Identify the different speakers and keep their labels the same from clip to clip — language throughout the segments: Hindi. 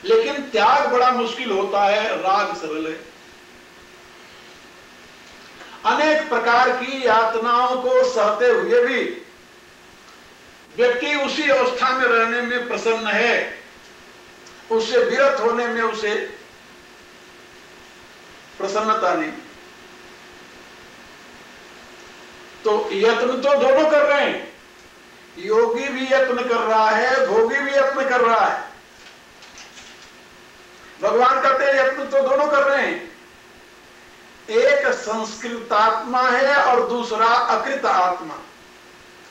Speaker 1: लेकिन त्याग बड़ा मुश्किल होता है, राग सरल है। अनेक प्रकार की यातनाओं को सहते हुए भी व्यक्ति उसी अवस्था में रहने में प्रसन्न है, उससे विरत होने में उसे प्रसन्नता नहीं। तो यत्न तो दोनों कर रहे हैं, योगी भी यत्न कर रहा है, भोगी भी यत्न कर रहा है। भगवान कहते हैं यत्न तो दोनों कर रहे हैं। एक संस्कृत आत्मा है और दूसरा अकृत आत्मा।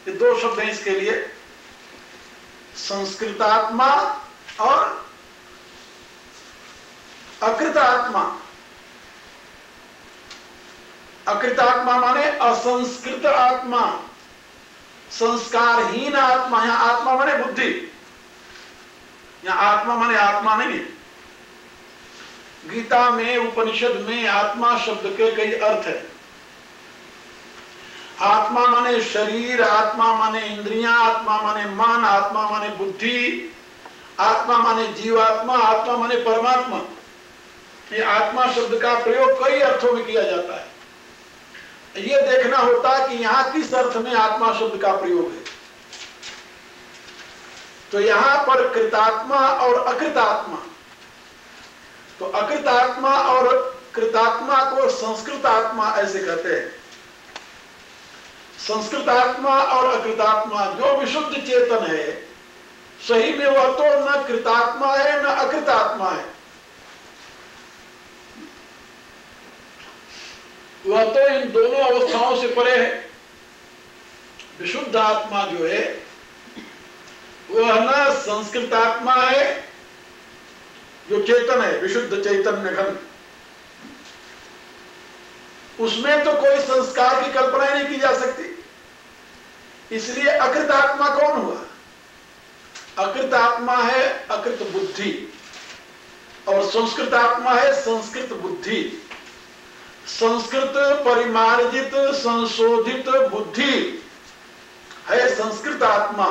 Speaker 1: ये दो शब्द हैं इसके लिए, संस्कृत आत्मा और अकृत आत्मा। अकृत आत्मा माने असंस्कृत आत्मा, संस्कारहीन आत्मा। यहां आत्मा माने बुद्धि, यहां आत्मा माने आत्मा नहीं है। गीता में, उपनिषद में आत्मा शब्द के कई अर्थ है। आत्मा माने शरीर, आत्मा माने इंद्रियां, आत्मा माने मन, आत्मा माने बुद्धि, आत्मा माने जीवात्मा, आत्मा माने परमात्मा। ये आत्मा शब्द का प्रयोग कई अर्थों में किया जाता है। ये देखना होता है कि यहां किस अर्थ में आत्मा शब्द का प्रयोग है। तो यहां पर कृतात्मा और अकृतात्मा, तो अकृतात्मा और कृतात्मा को संस्कृत आत्मा ऐसे कहते हैं। संस्कृत आत्मा और अकृतात्मा, जो विशुद्ध चेतन है सही में वह तो न कृतात्मा है न अकृतात्मा है, वह तो इन दोनों अवस्थाओं से परे है। विशुद्ध आत्मा जो है वह न संस्कृत आत्मा है जो चेतन है, विशुद्ध चैतन्य घन, उसमें तो कोई संस्कार की कल्पना नहीं की जा सकती। इसलिए अकृत आत्मा कौन हुआ? अकृत आत्मा है अकृत बुद्धि और संस्कृत आत्मा है संस्कृत बुद्धि। संस्कृत परिमार्जित संशोधित बुद्धि है संस्कृत आत्मा।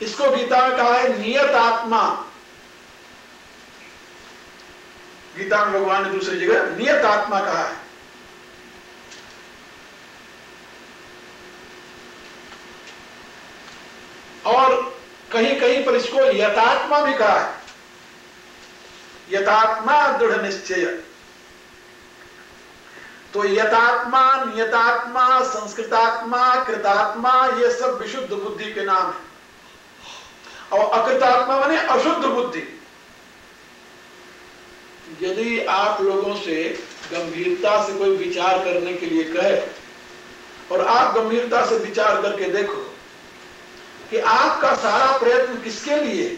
Speaker 1: इसको गीता में कहा है नियत आत्मा। गीता में भगवान ने दूसरी जगह नियत आत्मा कहा है। और कहीं कहीं पर इसको यथात्मा भी कहा है। यथात्मा दृढ़ निश्चय। तो यथात्मा, नियतात्मा, संस्कृतात्मा, कृतात्मा, ये सब विशुद्ध बुद्धि के नाम है। और अकृतात्मा माने अशुद्ध बुद्धि। यदि आप लोगों से गंभीरता से कोई विचार करने के लिए कहे और आप गंभीरता से विचार करके देखो कि आपका सारा प्रयत्न किसके लिए,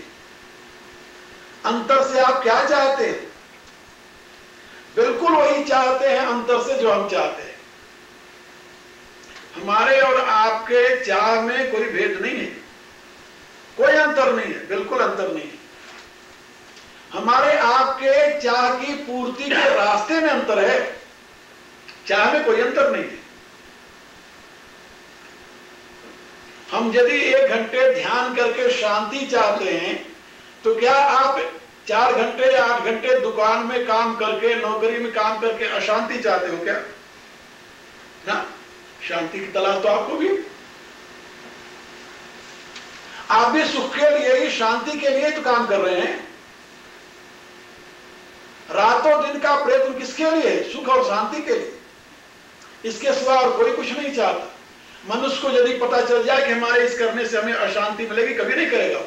Speaker 1: अंतर से आप क्या चाहते हैं? बिल्कुल वही चाहते हैं अंतर से जो हम चाहते हैं। हमारे और आपके चाह में कोई भेद नहीं है, कोई अंतर नहीं है, बिल्कुल अंतर नहीं है। हमारे आपके चाह की पूर्ति के रास्ते में अंतर है, चाह में कोई अंतर नहीं है। हम यदि 1 घंटे ध्यान करके शांति चाहते हैं तो क्या आप 4 घंटे या 8 घंटे दुकान में काम करके, नौकरी में काम करके अशांति चाहते हो क्या? ना, शांति की तलाश तो आपको भी। आप भी सुख के लिए ही, शांति के लिए तो काम कर रहे हैं। रातों दिन का प्रयत्न किसके लिए? सुख और शांति के लिए। इसके सिवा और कोई कुछ नहीं चाहता। मनुष्य को यदि पता चल जाए कि हमारे इस करने से हमें अशांति मिलेगी, कभी नहीं करेगा।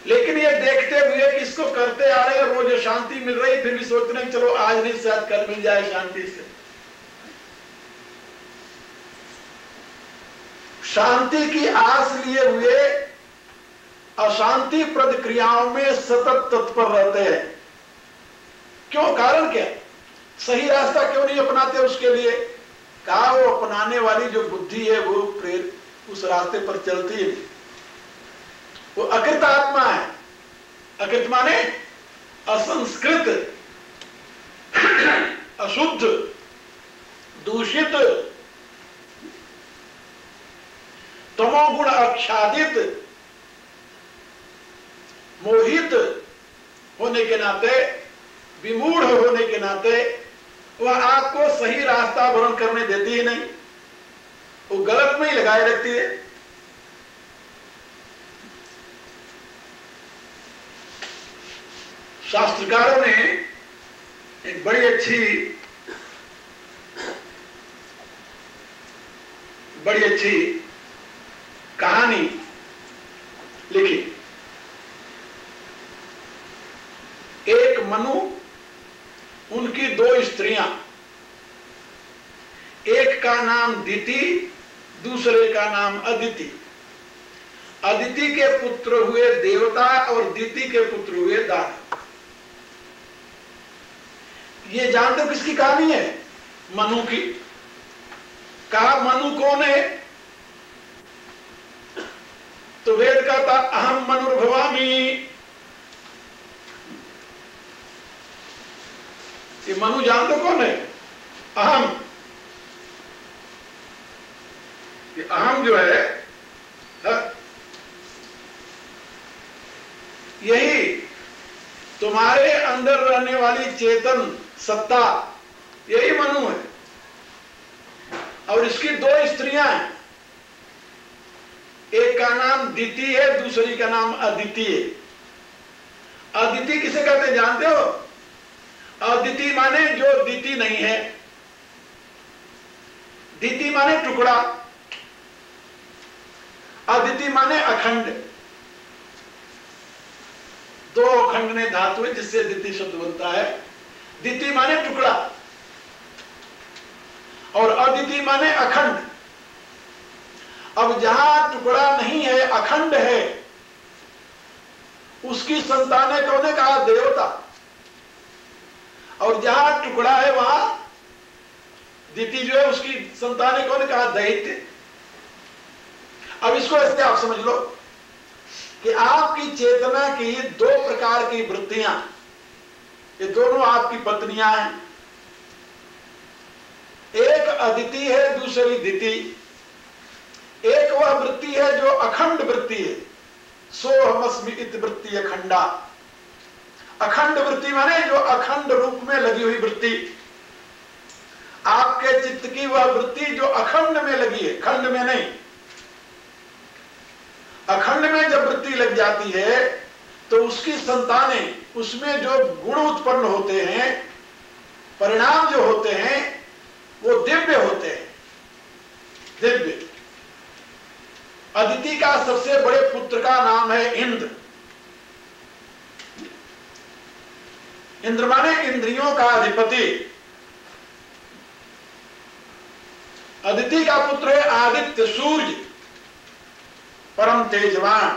Speaker 1: लेकिन ये देखते हुए कि इसको करते आ रहे हैं, रोज शांति मिल रही, फिर भी सोचते हैं चलो आज नहीं शायद कल मिल जाए शांति से। शांति की आस लिए हुए अशांति प्रद क्रियाओं में सतत तत्पर रहते हैं। क्यों? कारण क्या? सही रास्ता क्यों नहीं अपनाते? उसके लिए कहा वो अपनाने वाली जो बुद्धि है वो उस रास्ते पर चलती है। वो अकृत आत्मा है। अकृत माने असंस्कृत, अशुद्ध, दूषित, तमोगुण आच्छादित मोहित होने के नाते, विमूढ़ होने के नाते वह आपको सही रास्ता वर्ण करने देती ही नहीं, वो गलत में ही लगाए रखती है। शास्त्रकारों ने एक बड़ी अच्छी कहानी लिखी। एक मनु, उनकी दो स्त्रियां, एक का नाम दिति, दूसरे का नाम अदिति। अदिति के पुत्र हुए देवता और दिति के पुत्र हुए दानव। ये जानते हो किसकी कहानी है? मनु की। कहा मनु कौन है? तो वेद कहता अहम मनुर्भवामि। ये मनु जानते कौन है? अहम। ये अहम जो है, यही तुम्हारे अंदर रहने वाली चेतन सत्ता, यही मनु है। और इसकी दो स्त्रियां हैं, एक का नाम दिति है, दूसरी का नाम अदिति है। अदिति किसे कहते हैं जानते हो? अदिति माने जो दिति नहीं है, दिति माने टुकड़ा, अदिति माने अखंड। दो अखंड ने धातु है जिससे दिति शब्द बनता है। दिति माने टुकड़ा और अदिति माने अखंड। अब जहां टुकड़ा नहीं है, अखंड है, उसकी संतान कौन है? कहा देवता। और जहां टुकड़ा है वहां दिति जो है उसकी संतान कौन? कहा दैत्य। अब इसको ऐसे आप समझ लो कि आपकी चेतना की दो प्रकार की वृत्तियां, ये दोनों आपकी पत्नियां हैं। एक अदिति है, दूसरी दिति। एक वह वृत्ति है जो अखंड वृत्ति है, सोहमस्मि इति वृत्ति अखंडा। अखंड वृत्ति माने जो अखंड रूप में लगी हुई वृत्ति। आपके चित्त की वह वृत्ति जो अखंड में लगी है, खंड में नहीं। अखंड में जब वृत्ति लग जाती है तो उसकी संतानें, उसमें जो गुण उत्पन्न होते हैं, परिणाम जो होते हैं, वो दिव्य होते हैं। दिव्य। अदिति का सबसे बड़े पुत्र का नाम है इंद्र। इंद्र माने इंद्रियों का अधिपति। अदिति का पुत्र है आदित्य, सूर्य, परम तेजवान,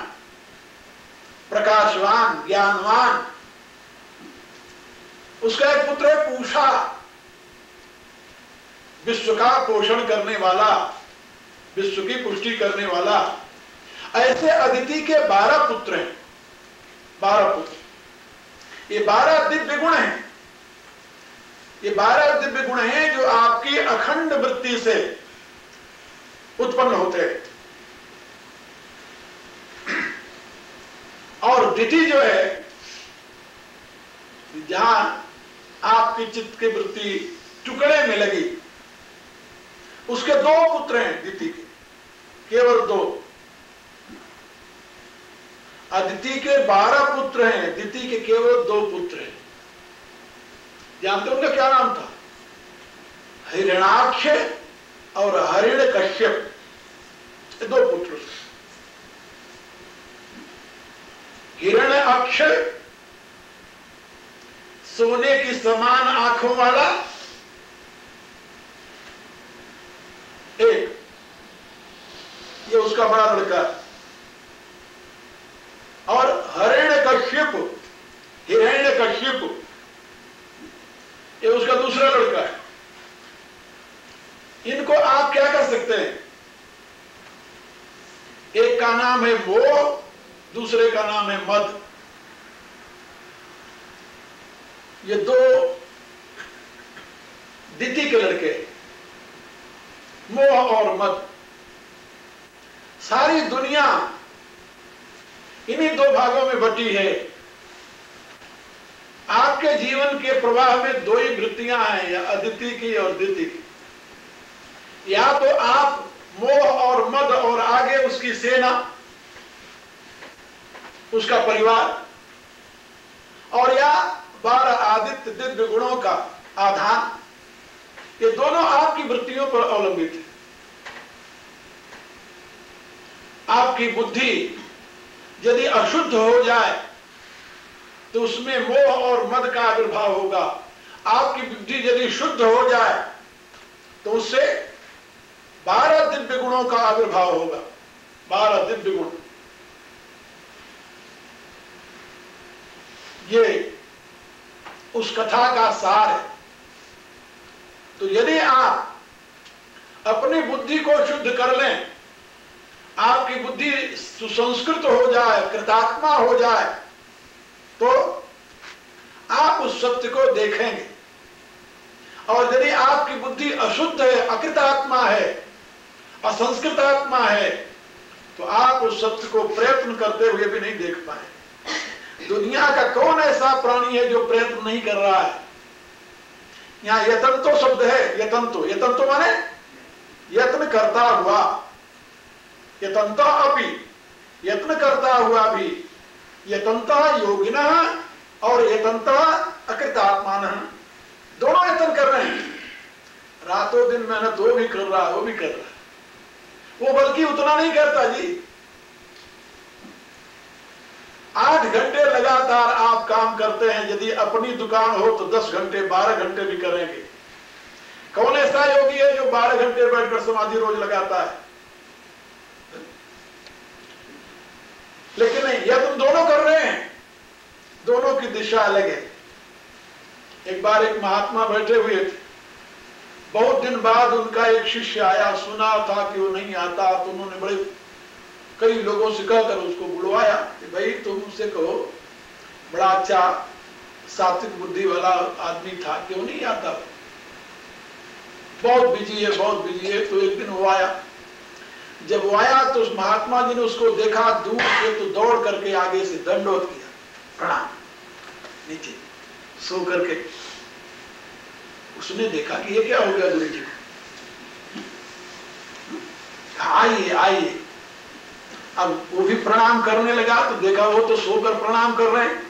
Speaker 1: प्रकाशवान, ज्ञानवान। उसका एक पुत्र है पूषा, विश्व का पोषण करने वाला, विश्व की पुष्टि करने वाला। ऐसे अदिति के 12 पुत्र हैं। 12 पुत्र। ये 12 दिव्य गुण हैं। ये 12 दिव्य गुण हैं जो आपकी अखंड वृत्ति से उत्पन्न होते हैं। और दिति जो है, जहां आपकी चित्त की वृत्ति टुकड़े में लगी, उसके 2 पुत्र हैं दिति के, केवल 2। अदिति के 12 पुत्र हैं, दिति के केवल 2 पुत्र हैं। जानते हो उनका क्या नाम था? हिरण्याक्ष और हिरण्यकश्यप। 2 पुत्र। हिरण्याक्ष सोने की समान आंखों वाला एक, ये उसका बड़ा लड़का। और हिरण्यकश्यप, ये उसका दूसरा लड़का है। इनको आप क्या कर सकते हैं? एक का नाम है मोह, दूसरे का नाम है मद। ये 2 दिति के लड़के, मोह और मद। सारी दुनिया इन्हीं दो भागों में बटी है। आपके जीवन के प्रवाह में दो ही वृत्तियां हैं, या अदिति की और द्वितीय की। या तो आप मोह और मद और आगे उसकी सेना, उसका परिवार, और या 12 आदित्य दिव्य गुणों का आधान, ये दोनों आपकी वृत्तियों पर अवलंबित है। आपकी बुद्धि यदि अशुद्ध हो जाए तो उसमें मोह और मद का आविर्भाव होगा। आपकी बुद्धि यदि शुद्ध हो जाए तो उससे 12 दिव्य गुणों का आविर्भाव होगा। 12 दिव्य गुण, ये उस कथा का सार है। तो यदि आप अपनी बुद्धि को शुद्ध कर लें, आपकी बुद्धि सुसंस्कृत हो जाए, कृतात्मा हो जाए, तो आप उस सत्य को देखेंगे। और यदि आपकी बुद्धि अशुद्ध है, अकृतात्मा है, असंस्कृत आत्मा है, तो आप उस सत्य को प्रयत्न करते हुए भी नहीं देख पाए। दुनिया का कौन ऐसा प्राणी है जो प्रयत्न नहीं कर रहा है? यहां यतंतो शब्द है। यतंतो माने यत्न करता हुआ, यतंत अपि, यत्न करता हुआ भी, यतंत योगिनः और यतंत अकृतात्मानः, दोनों यत्न कर रहे हैं। रातों दिन मेहनत वो भी कर रहा है, वो भी कर रहा है। वो बल्कि उतना नहीं करता जी। 8 घंटे लगातार आप काम करते हैं। यदि अपनी दुकान हो तो 10 घंटे 12 घंटे भी करेंगे। कौन ऐसा योगी है जो 12 घंटे बैठकर समाधि रोज लगाता है? लेकिन नहीं, यह तुम दोनों कर रहे हैं, दोनों की दिशा अलग है। एक बार एक महात्मा बैठे हुए थे, बहुत दिन बाद उनका एक शिष्य आया, सुना था कि वो नहीं आता, तो उन्होंने बड़े कई लोगों से कहकर उसको बुलवाया कि भाई तुम उससे कहो, बड़ा अच्छा सात्विक बुद्धि वाला आदमी था, क्यों नहीं आता? बहुत बिजी है, बहुत बिजी है। तो एक दिन वो आया। जब वो आया तो उस महात्मा जी ने उसको देखा दूर से, तो दौड़ करके आगे से दंडवत किया, प्रणाम, नीचे सो करके। उसने देखा कि ये क्या हो गया गुरु जी को। आइए आइए। अब वो भी प्रणाम करने लगा, तो देखा वो तो सोकर प्रणाम कर रहे हैं।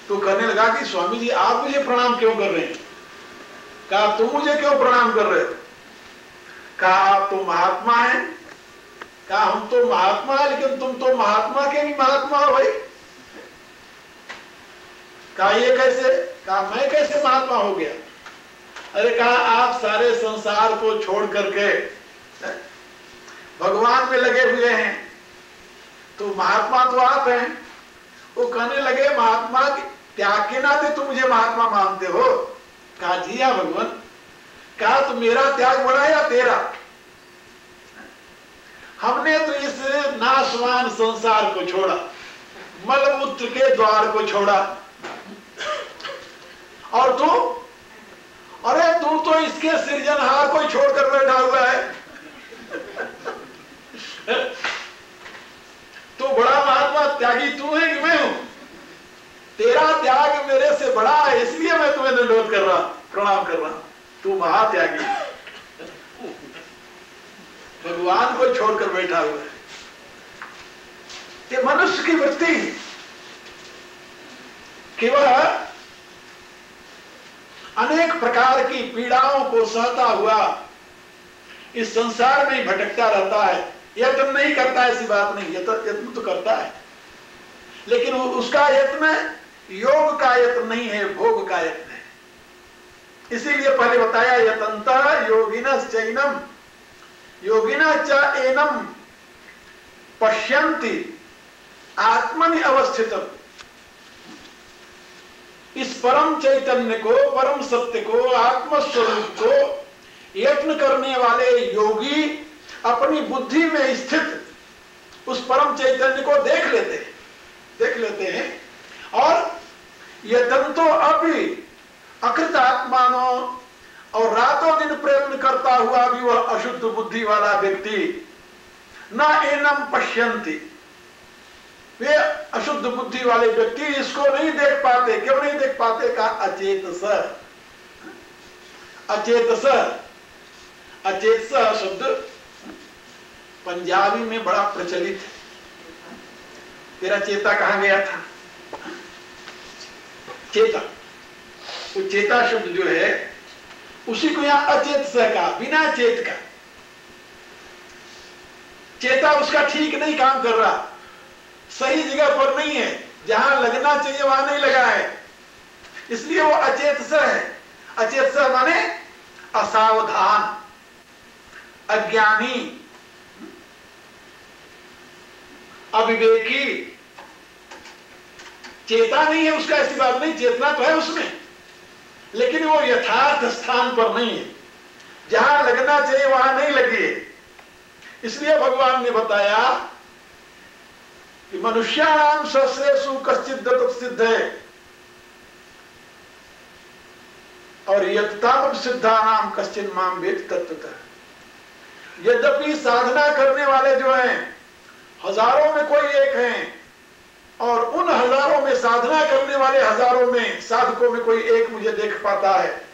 Speaker 1: तो कहने लगा कि स्वामी जी आप मुझे प्रणाम क्यों कर रहे हैं? कहा तुम मुझे क्यों प्रणाम कर रहे हो? कहा आप तो महात्मा हैं। कहा हम तो महात्मा है, लेकिन तुम तो महात्मा के भी महात्मा हो भाई। कहा ये कैसे? कहा मैं कैसे महात्मा हो गया? अरे कहा आप सारे संसार को छोड़ करके भगवान में लगे हुए हैं, तो महात्मा तो आप हैं। वो कहने लगे महात्मा त्याग के नाते तुम मुझे महात्मा मानते हो? कहा जी हाँ भगवान। कहा तो मेरा त्याग बड़ा या तेरा? हमने तो इस नाशवान संसार को छोड़ा, मलमूत्र के द्वार को छोड़ा, और तू, अरे तू तो इसके सृजनहार को छोड़कर बैठा हुआ है। तो बड़ा महात्मा त्यागी तू है कि मैं हूं? तेरा त्याग मेरे से बड़ा है, इसलिए मैं तुम्हें दंडवत कर रहा, प्रणाम कर रहा। तू महात्यागी, भगवान को छोड़कर बैठा हुआ है। ये मनुष्य की वृत्ति कि वह अनेक प्रकार की पीड़ाओं को सहता हुआ इस संसार में ही भटकता रहता है। यत्न नहीं करता, ऐसी बात नहीं, यत्न तो करता है, लेकिन उसका यत्न योग का यत्न नहीं है, भोग का यत्न है। इसीलिए पहले बताया यतंतः योगिनश्चैनम योगिनश्च एनम पश्यन्ति आत्मनि अवस्थितम्। इस परम चैतन्य को, परम सत्य को, आत्मस्वरूप को यत्न करने वाले योगी अपनी बुद्धि में स्थित उस परम चैतन्य को देख लेते हैं और यतंतो अपि अकृत आत्मानो, और रातों दिन प्रयत्न करता हुआ भी वह अशुद्ध बुद्धि वाला व्यक्ति न एनम पश्यन्ति, वे अशुद्ध बुद्धि वाले व्यक्ति इसको नहीं देख पाते। क्यों नहीं देख पाते? का अचेतस। अचेतस, अचेतस शब्द पंजाबी में बड़ा प्रचलित है। तेरा चेता कहां गया था? चेता, वो चेता शब्द जो है उसी को यहां अचेतस का, बिना चेत का। चेता उसका ठीक नहीं काम कर रहा, सही जगह पर नहीं है, जहां लगना चाहिए वहां नहीं लगा है, इसलिए वो अचेतस है। अचेतस माने असावधान, अज्ञानी, अविवेकी। चेता नहीं है उसका, ऐसी बात नहीं, चेतना तो है उसमें, लेकिन वो यथार्थ स्थान पर नहीं है, जहां लगना चाहिए वहां नहीं लगी है। इसलिए भगवान ने बताया कि मनुष्याणाम सहस्रेषु कश्चित् तत्सिद्ध है और यत्तावत् सिद्धानाम कश्चिन् माम वेत्ति तत्त्वतः। यद्यपि साधना करने वाले जो हैं हजारों में कोई एक हैं, और उन हजारों में, साधना करने वाले हजारों में, साधकों में कोई एक मुझे देख पाता है।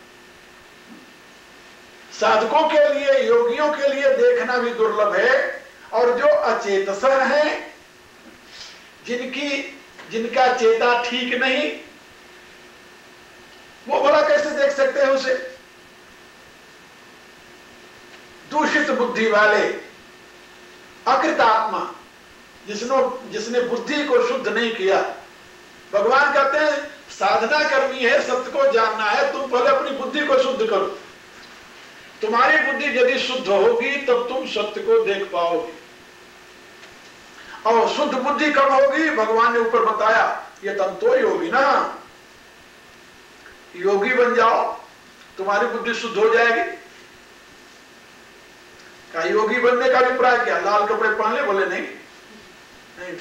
Speaker 1: साधकों के लिए, योगियों के लिए देखना भी दुर्लभ है। और जो अचेतस हैं, जिनका चेता ठीक नहीं, वो भला कैसे देख सकते हैं उसे? दूषित बुद्धि वाले, अकृतात्मा, जिसने बुद्धि को शुद्ध नहीं किया। भगवान कहते हैं साधना करनी है, सत्य को जानना है, तुम पहले अपनी बुद्धि को शुद्ध करो। तुम्हारी बुद्धि यदि शुद्ध होगी तब तुम सत्य को देख पाओगे। और शुद्ध बुद्धि कब होगी? भगवान ने ऊपर बताया, ये तंतो योगी ना, योगी बन जाओ, तुम्हारी बुद्धि शुद्ध हो जाएगी। क्या योगी बनने का अभिप्राय क्या? लाल कपड़े पहन ले? बोले नहीं, नहीं,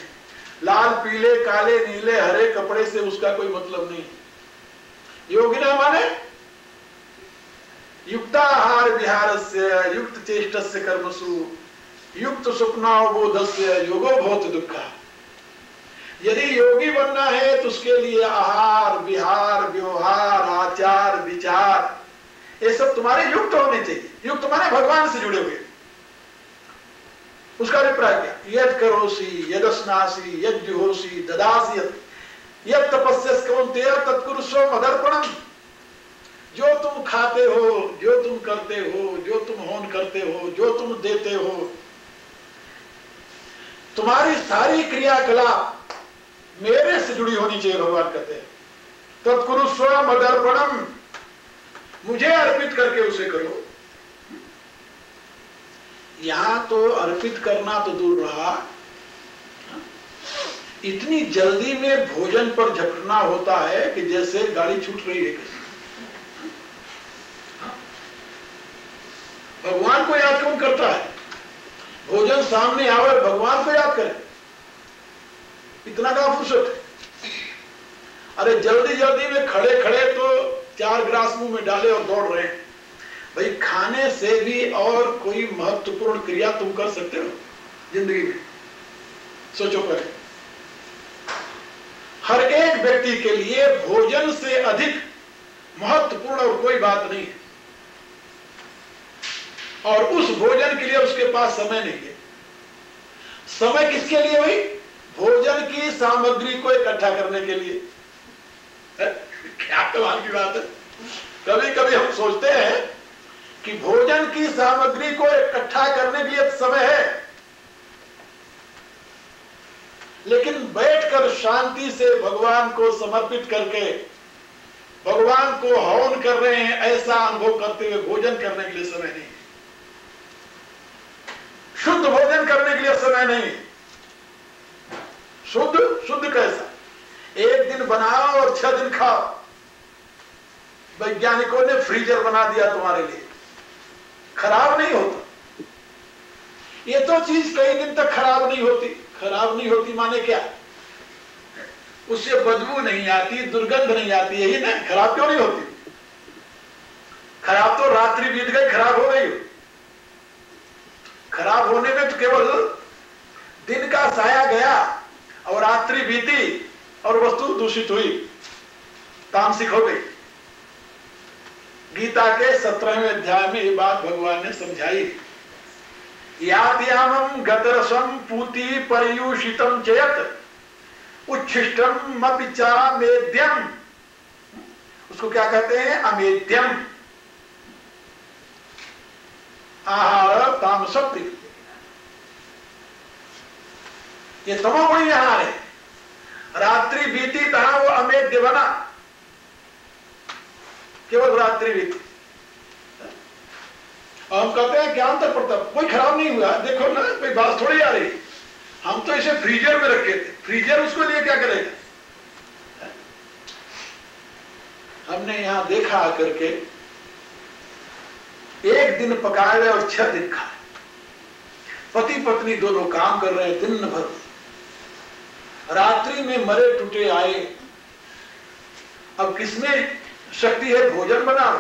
Speaker 1: लाल, पीले, काले, नीले, हरे कपड़े से उसका कोई मतलब नहीं। योगी ना माने युक्ताहार विहारस्य, युक्त चेष्टस्य कर्मसु, युक्त स्वप्नावबोधस्य योगो भवति दुःखः। यदि योगी बनना है तो उसके लिए आहार, विहार, व्यवहार, आचार, विचार, ये सब तुम्हारे युक्त होने चाहिए। युक्त माने भगवान से जुड़े हुए। उसका अभिप्राय क्या? यद करोसी, यदस्नासी, यद जुहोसी, ददासी, यद तपस्यस कौन्तेय तत्कुरुष्व मदर्पणम्। जो तुम खाते हो, जो तुम करते हो, जो तुम हवन करते हो, जो तुम देते हो, तुम्हारी सारी क्रियाकलाप मेरे से जुड़ी होनी चाहिए। भगवान कहते हैं तत्कुरुष्व मदर्पणम्, मुझे अर्पित करके उसे करो। यहां तो अर्पित करना तो दूर रहा, इतनी जल्दी में भोजन पर झपटना होता है कि जैसे गाड़ी छूट रही है। भगवान को याद कौन करता है? भोजन सामने आवे, भगवान को याद करे, इतना का फुर्सत है? अरे जल्दी जल्दी में खड़े खड़े तो 4 गिलास मुंह में डाले और दौड़ रहे हैं। भाई खाने से भी और कोई महत्वपूर्ण क्रिया तुम कर सकते हो जिंदगी में? सोचो पहले। हर एक व्यक्ति के लिए भोजन से अधिक महत्वपूर्ण और कोई बात नहीं है, और उस भोजन के लिए उसके पास समय नहीं है। समय किसके लिए हुई? भोजन की सामग्री को इकट्ठा करने के लिए। क्या कमाल की बात है। कभी कभी हम सोचते हैं कि भोजन की सामग्री को इकट्ठा करने के लिए समय है, लेकिन बैठकर शांति से भगवान को समर्पित करके भगवान को हवन कर रहे हैं ऐसा अनुभव करते हुए भोजन करने के लिए समय नहीं। शुद्ध भोजन करने के लिए समय नहीं। शुद्ध कैसा? एक दिन बनाओ और 6 दिन खाओ। वैज्ञानिकों ने फ्रीजर बना दिया तुम्हारे लिए, खराब नहीं होता। ये तो चीज कई दिन तक खराब नहीं होती। खराब नहीं होती माने क्या? उससे बदबू नहीं आती, दुर्गंध नहीं आती, यही ना? खराब क्यों नहीं होती? खराब तो रात्रि बीत गई, खराब हो गई। खराब होने में तो केवल दिन का साया गया और रात्रि बीती और वस्तु दूषित हुई, तामसिक हो गई। गीता के 17वें अध्याय में ये बात भगवान ने समझाई। यात्यामं गतरसम पूति पर्यूषितम चयत उच्छिष्टम मपिचा मेद्यम, उसको क्या कहते हैं? अमेद्यम आहार तामसप्रिय। ये तमोगुणी आहार है। रात्रि बीती तहा वो अमेद्य बना, केवल रात्रि बीती। और हम कहते हैं क्या अंतर पड़ता, कोई खराब नहीं हुआ, देखो ना कोई बात थोड़ी आ रही। हम तो इसे फ्रीजर में रखे थे, फ्रीजर उसको लिए क्या करेगा? हमने यहां देखा आकर के, एक दिन पकाए और 6 दिन खाए। पति पत्नी दोनों काम कर रहे हैं दिन भर, रात्रि में मरे टूटे आए। अब किसमें शक्ति है? भोजन बनाओ।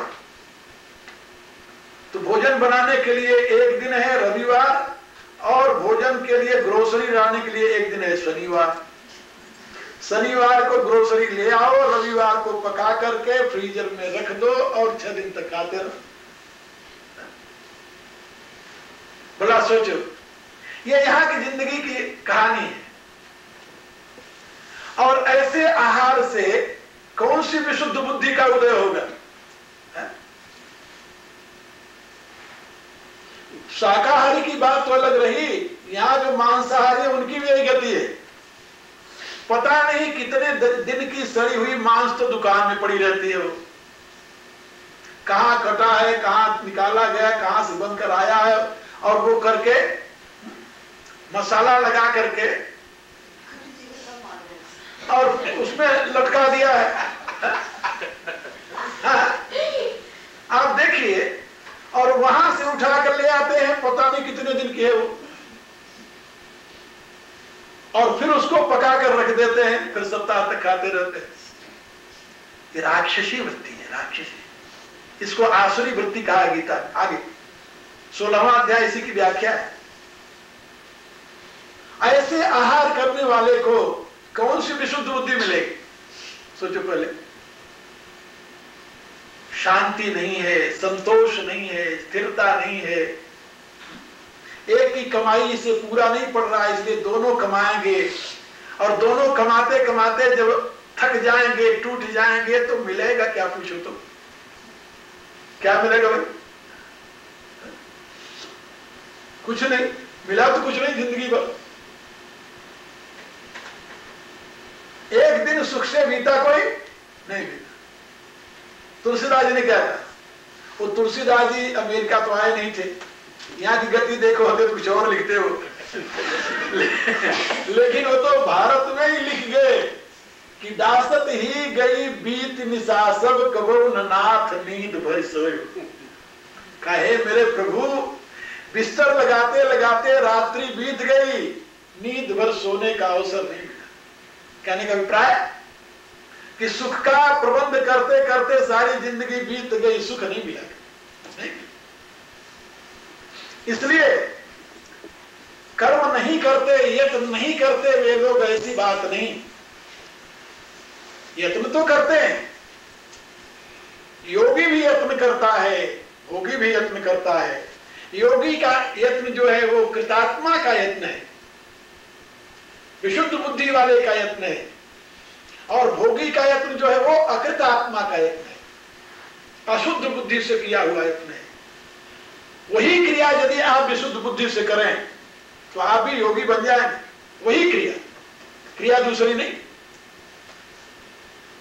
Speaker 1: तो भोजन बनाने के लिए एक दिन है रविवार, और भोजन के लिए ग्रोसरी लाने के लिए एक दिन है शनिवार। शनिवार को ग्रोसरी ले आओ, रविवार को पका करके फ्रीजर में रख दो और 6 दिन तक खाते रहो। भला सोचो, ये यहां की जिंदगी की कहानी है। और ऐसे आहार से कौन सी विशुद्ध बुद्धि का उदय होगा? शाकाहारी की बात तो अलग रही, यहां जो मांसाहारी है उनकी भी यही गति है। पता नहीं कितने दिन की सड़ी हुई मांस तो दुकान में पड़ी रहती है। वो कहां कटा है, कहां निकाला गया, कहां से बनकर आया है, और वो करके मसाला लगा करके और उसमें लटका दिया है। आप देखिए, और वहां से उठा कर ले आते हैं, पता नहीं कितने दिन की है वो, और फिर उसको पका कर रख देते हैं, फिर सप्ताह तक खाते रहते हैं। ये राक्षसी वृत्ति है, राक्षसी। इसको आसुरी वृत्ति कहा गीता। आगे 16वां अध्याय इसी की व्याख्या है। ऐसे आहार करने वाले को कौन सी विशुद्ध बुद्धि मिलेगी? सोचो पहले। शांति नहीं है, संतोष नहीं है, स्थिरता नहीं है। एक की कमाई से पूरा नहीं पड़ रहा, इसलिए दोनों कमाएंगे, और दोनों कमाते कमाते जब थक जाएंगे, टूट जाएंगे, तो मिलेगा क्या? पूछो तो क्या मिलेगा भाई? कुछ नहीं मिला, तो कुछ नहीं जिंदगी भर। एक दिन सुख से बीता कोई नहीं बीता। तुलसीदास जी ने क्या कहा? वो तुलसीदास जी अमेरिका तो आए नहीं थे, यहाँ की गति देखो, होते कुछ और लिखते हो। लेकिन वो तो भारत में ही लिख गए कि दासत ही गई बीत निशा सब कबो नाथ नींद भर सोए। कहे मेरे प्रभु, बिस्तर लगाते लगाते रात्रि बीत गई, नींद भर सोने का अवसर नहीं मिला। कहने का अभिप्राय कि सुख का प्रबंध करते करते सारी जिंदगी बीत गई, सुख नहीं मिला। नहीं। इसलिए कर्म नहीं करते, यत्न नहीं करते वे लोग, ऐसी बात नहीं। यत्न तो करते हैं, योगी भी यत्न करता है, भोगी भी यत्न करता है। योगी का यत्न जो है वो कृतात्मा का यत्न है, विशुद्ध बुद्धि वाले का यत्न है, और भोगी का यत्न जो है वो अकृत आत्मा का यत्न है, अशुद्ध बुद्धि से किया हुआ यत्न है। वही क्रिया यदि आप विशुद्ध बुद्धि से करें तो आप भी योगी बन जाएंगे। वही क्रिया, क्रिया दूसरी नहीं।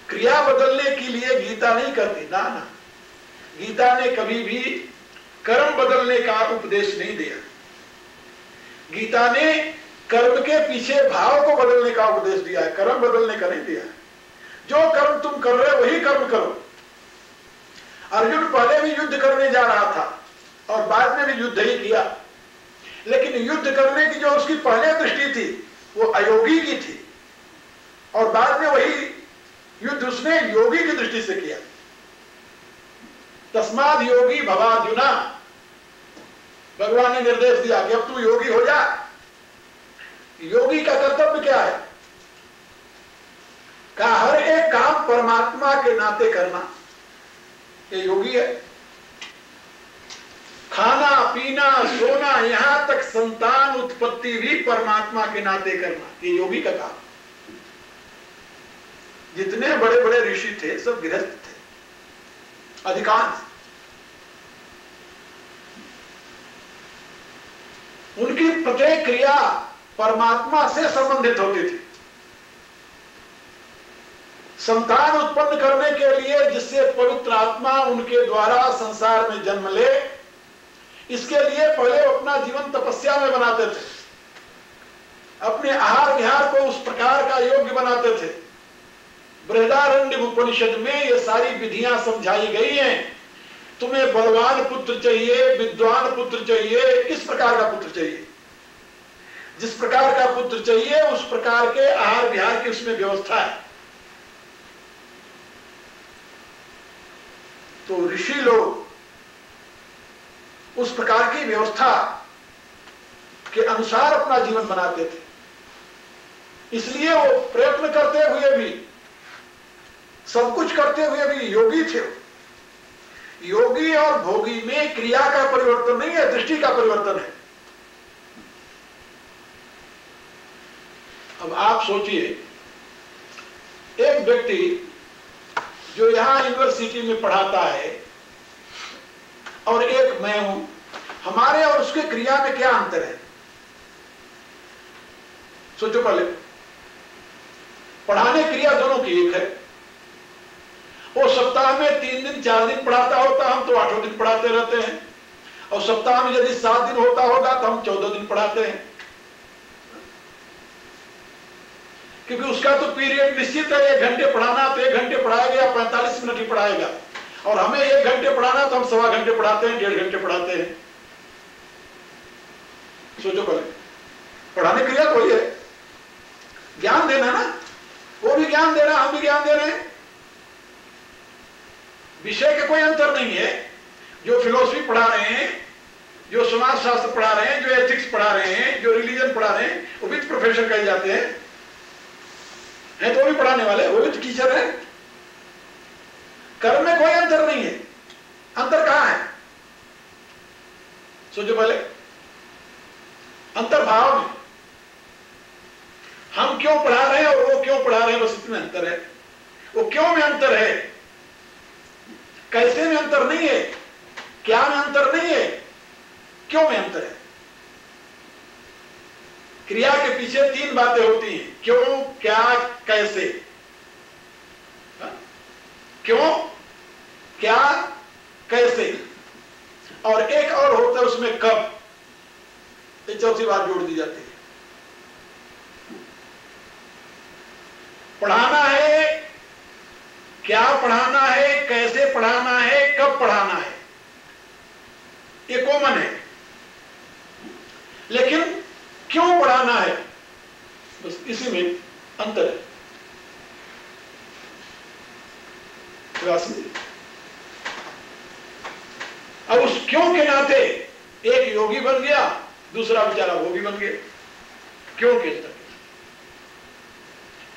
Speaker 1: क्रिया बदलने के लिए गीता नहीं करती, ना ना। गीता ने कभी भी कर्म बदलने का उपदेश नहीं दिया। गीता ने कर्म के पीछे भाव को बदलने का उपदेश दिया है, कर्म बदलने का नहीं दिया। जो कर्म तुम कर रहे हो वही कर्म करो। अर्जुन पहले भी युद्ध करने जा रहा था और बाद में भी युद्ध ही किया, लेकिन युद्ध करने की जो उसकी पहले दृष्टि थी वो अयोगी की थी, और बाद में वही युद्ध उसने योगी की दृष्टि से किया। तस्माद योगी भवार्जुना, भगवान ने निर्देश दिया कि अब तू योगी हो जा। योगी का कर्तव्य क्या है? परमात्मा के नाते करना, ये योगी है। खाना पीना सोना, यहां तक संतान उत्पत्ति भी परमात्मा के नाते करना, ये योगी का काम। जितने बड़े बड़े ऋषि थे सब गृहस्थ थे, अधिकांश। उनकी प्रत्येक क्रिया परमात्मा से संबंधित होती थी। संतान उत्पन्न करने के लिए जिससे पवित्र आत्मा उनके द्वारा संसार में जन्म ले, इसके लिए पहले वो अपना जीवन तपस्या में बनाते थे, अपने आहार विहार को उस प्रकार का योग्य बनाते थे। बृहदारण्य उपनिषद में ये सारी विधियां समझाई गई हैं। तुम्हें बलवान पुत्र चाहिए, विद्वान पुत्र चाहिए, किस प्रकार का पुत्र चाहिए, जिस प्रकार का पुत्र चाहिए उस प्रकार के आहार विहार की उसमें व्यवस्था है। तो ऋषि लोग उस प्रकार की व्यवस्था के अनुसार अपना जीवन बनाते थे। इसलिए वो प्रयत्न करते हुए भी, सब कुछ करते हुए भी योगी थे। योगी और भोगी में क्रिया का परिवर्तन नहीं है, दृष्टि का परिवर्तन है। अब आप सोचिए, एक व्यक्ति जो यहां यूनिवर्सिटी में पढ़ाता है और एक मैं हूं, हमारे और उसके क्रिया में क्या अंतर है? सोचो पहले। पढ़ाने क्रिया दोनों की एक है। वो सप्ताह में 3 दिन 4 दिन पढ़ाता होता, हम तो 8 दिन पढ़ाते रहते हैं। और सप्ताह में यदि 7 दिन होता होगा तो हम 14 दिन पढ़ाते हैं, क्योंकि उसका तो पीरियड निश्चित है। 1 घंटे पढ़ाना तो 1 घंटे पढ़ाएगा या 45 मिनट ही पढ़ाएगा। और हमें 1 घंटे पढ़ाना तो हम 1.25 घंटे पढ़ाते हैं, 1.5 घंटे पढ़ाते हैं। सोचो पहले, पढ़ाने क्रिया कोई है, ज्ञान देना ना, वो भी ज्ञान दे रहा, हम भी ज्ञान दे रहे हैं। विषय के कोई अंतर नहीं है। जो फिलोसफी पढ़ा रहे हैं, जो समाज शास्त्र पढ़ा रहे हैं, जो एथिक्स पढ़ा रहे हैं, जो रिलीजन पढ़ा रहे हैं, वो भी प्रोफेसर कहे जाते हैं, है तो वो भी पढ़ाने वाले, वो भी टीचर है। कर्म में कोई अंतर नहीं है। अंतर कहां है? सोचो पहले, अंतर भाव में। हम क्यों पढ़ा रहे हैं और वो क्यों पढ़ा रहे हैं, बस इतने अंतर है। वो क्यों में अंतर है, कैसे में अंतर नहीं है, क्या में अंतर नहीं है, क्यों में अंतर है। क्रिया के पीछे 3 बातें होती हैं, क्यों, क्या, कैसे। क्यों, क्या, कैसे। और एक और होता है उसमें कब, ये चौथी बात जोड़ दी जाती है। पढ़ाना है, क्या पढ़ाना है, कैसे पढ़ाना है, कब पढ़ाना है, ये कॉमन है। लेकिन क्यों पढ़ाना है, बस इसी में अंतर है। अब उस क्यों के नाते एक योगी बन गया, दूसरा बेचारा भोगी बन गया। क्यों के नाते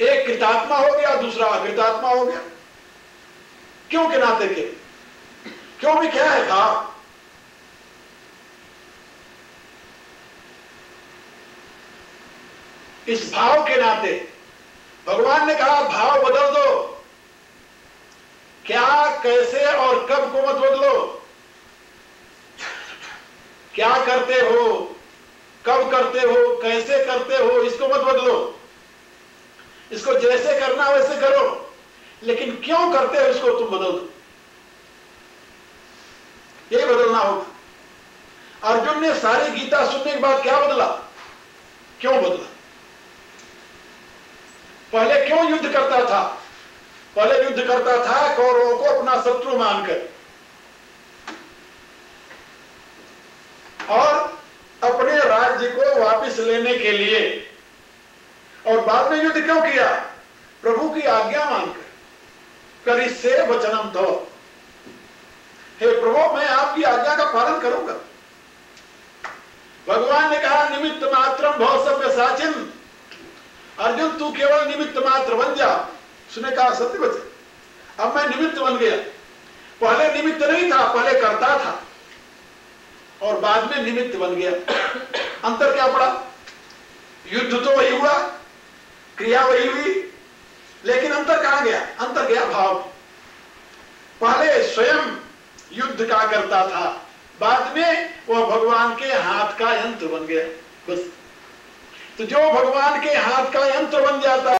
Speaker 1: एक कृतात्मा हो गया, दूसरा अकृतात्मा हो गया। क्यों के नाते के, क्यों भी क्या है था? इस भाव के नाते भगवान ने कहा भाव बदल दो, क्या, कैसे और कब को मत बदलो। क्या करते हो, कब करते हो, कैसे करते हो, इसको मत बदलो। इसको जैसे करना वैसे करो, लेकिन क्यों करते हो इसको तुम बदल दो। ये बदलना होगा। अर्जुन ने सारी गीता सुनने के बाद क्या बदला, क्यों बदला। पहले क्यों युद्ध करता था? पहले युद्ध करता था कौरवों को अपना शत्रु मानकर, और अपने राज्य को वापस लेने के लिए। और बाद में युद्ध क्यों किया? प्रभु की आज्ञा मानकर, करिष्ये वचनम तो, हे प्रभु मैं आपकी आज्ञा का पालन करूंगा। भगवान ने कहा निमित्त मात्रम भव सभ्य साचिन, अर्जुन तू केवल निमित्त मात्र बन जा। उसने कहा सत्य वचन, अब मैं निमित्त बन गया। पहले निमित्त नहीं था, पहले करता था और बाद में निमित्त बन गया। अंतर क्या पड़ा? युद्ध तो वही हुआ, क्रिया वही हुई, लेकिन अंतर कहां गया? अंतर गया भाव। पहले स्वयं युद्ध का करता था, बाद में वह भगवान के हाथ का यंत्र बन गया। बस। तो जो भगवान के हाथ का यंत्र बन जाता